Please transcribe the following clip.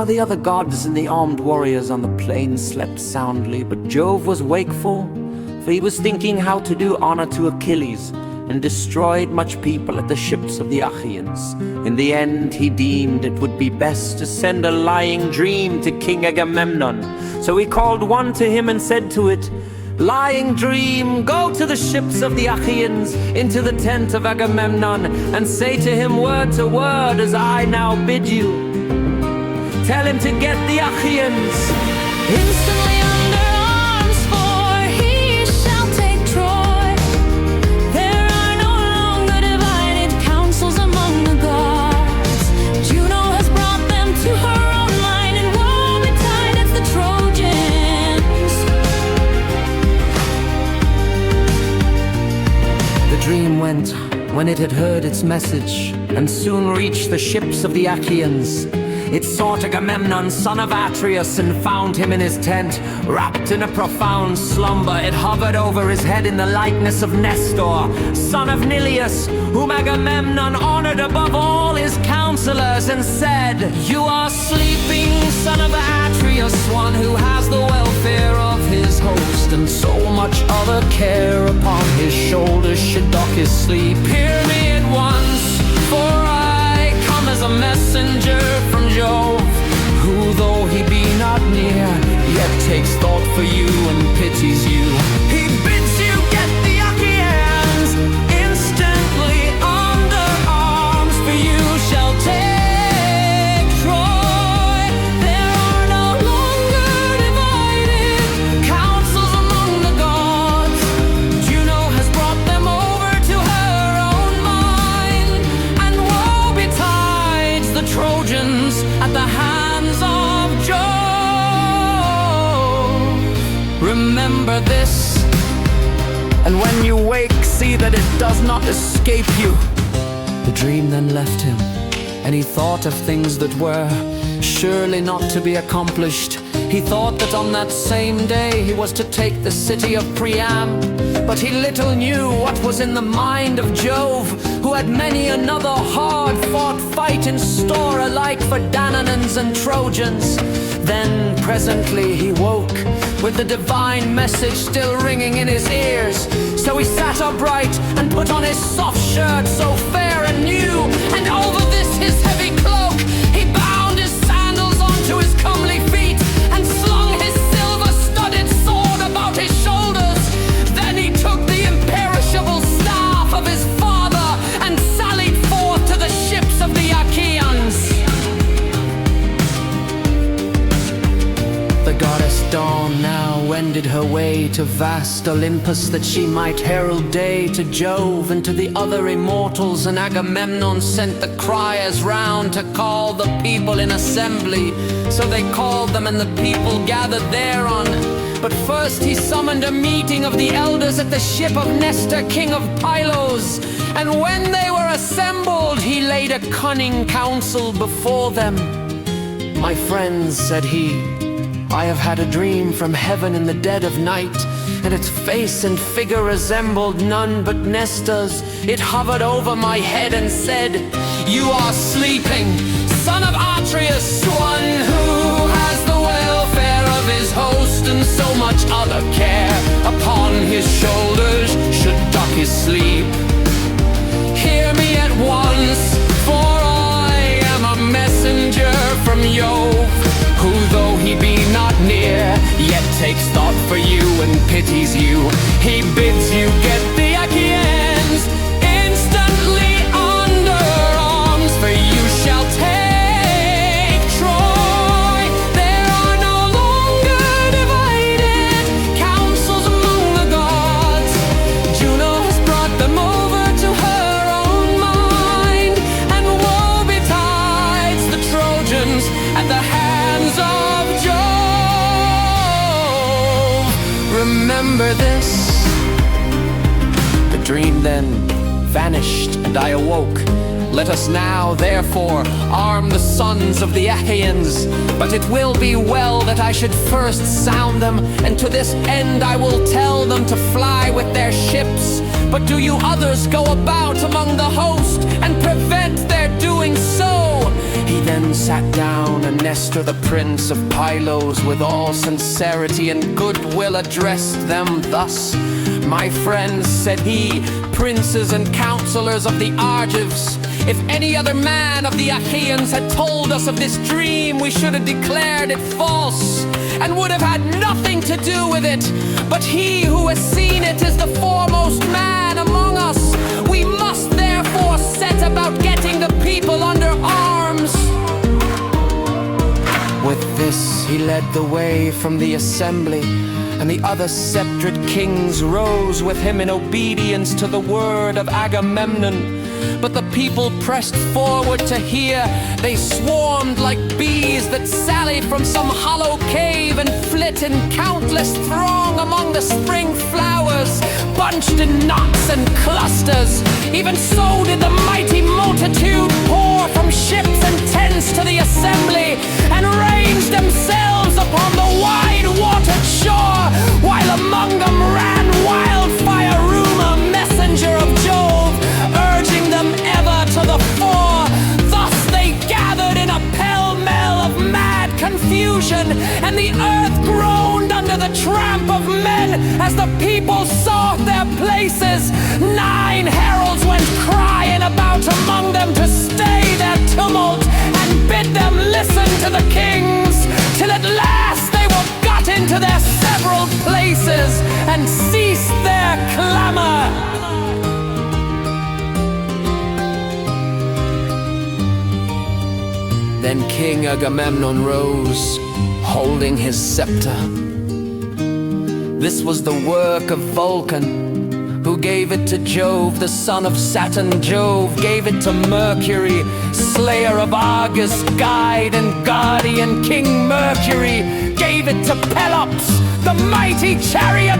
While the other gods and the armed warriors on the plain slept soundly, but Jove was wakeful, for he was thinking how to do honor to Achilles, and destroyed much people at the ships of the Achaeans. In the end he deemed it would be best to send a lying dream to King Agamemnon. So he called one to him and said to it, "Lying dream, go to the ships of the Achaeans, into the tent of Agamemnon, and say to him word to word as I now bid you. Tell him to get the Achaeans Instantly under arms, for he shall take Troy. There are no longer divided councils among the gods. Juno has brought them to her own line, and woe betideth the Trojans." The dream went when it had heard its message, and soon reached the ships of the Achaeans. It sought Agamemnon, son of Atreus, and found him in his tent, wrapped in a profound slumber. It hovered over his head in the likeness of Nestor, son of Neleus, whom Agamemnon honored above all his counselors, and said, "You are sleeping, son of Atreus, one who has the welfare of his host, and so much other care upon his shoulders should dock his sleep. Hear me at once, for I come as a messenger from Jove, who though he be not near, yet takes thought for you and pities you. He bids you get the Achaeans instantly under arms, for you shall take Troy. There are no longer divided councils among the gods. Juno has brought them over to her own mind, and woe betides the Trojans at the hands of Jove. Remember this, and when you wake, see that it does not escape you." The dream then left him, and he thought of things that were surely not to be accomplished. He thought that on that same day he was to take the city of Priam, but he little knew what was in the mind of Jove, who had many another hard-fought fight in store, alike for Danaans and Trojans. Then presently he woke, with the divine message still ringing in his ears. So he sat upright and put on his soft shirt, so fair and new, and over this his heavy cloak he bound his sandals onto his comely feet, and slung his silver-studded sword about his shoulders. Then he took the imperishable staff of his father, and sallied forth to the ships of the Achaeans. The goddess Dawn now wended her way to vast Olympus, that she might herald day to Jove and to the other immortals, and Agamemnon sent the criers round to call the people in assembly. So they called them, and the people gathered thereon. But first he summoned a meeting of the elders at the ship of Nestor, king of Pylos. And when they were assembled, he laid a cunning counsel before them. "My friends," said he, "I have had a dream from heaven in the dead of night, and its face and figure resembled none but Nestor's. It hovered over my head and said, 'You are sleeping, son of Atreus, one who has the welfare of his host, and so much other care upon his shoulders should dock his sleep. Hear me at once, for I am a messenger from Jove, who though he be not near, yet takes thought for you and pities you. He bids you get the Achaeans instantly under arms, for you shall take Troy. There are no longer divided councils among the gods. Juno has brought them over to her own mind, and woe betides the Trojans at the hands of Jove. Remember this." The dream then vanished, and I awoke. Let us now, therefore, arm the sons of the Achaeans. But it will be well that I should first sound them, and to this end I will tell them to fly with their ships. But do you others go about among the host, and prevent their doing so. He then sat down, and Nestor, the prince of Pylos, with all sincerity and goodwill addressed them thus. "My friends," said he, "princes and counselors of the Argives, if any other man of the Achaeans had told us of this dream, we should have declared it false, and would have had nothing to do with it. But he who has seen it is the foremost man among us. We must therefore set about getting the people under arms." With this he led the way from the assembly, and the other sceptred kings rose with him in obedience to the word of Agamemnon. But the people pressed forward to hear. They swarmed like bees that sally from some hollow cave and flit in countless throng among the spring flowers, bunched in knots and clusters. Even so did the mighty multitude pour from ships and tents to the assembly, and ranged themselves upon the wide watered shore, while among them ran wildfire rumor, messenger of Jove, urging them ever to the fore. Thus they gathered in a pell-mell of mad confusion, and the earth groaned under the tramp of men as the people sought their places. 9 heralds went crying about among them to stay their tumult and bid them listen to the kings, till at last they were got into their several places and ceased their clamor. Then King Agamemnon rose, holding his scepter. This was the work of Vulcan, who gave it to Jove, the son of Saturn. Jove gave it to Mercury, slayer of Argus, guide and guardian. King Mercury gave it to Pelops, the mighty chariot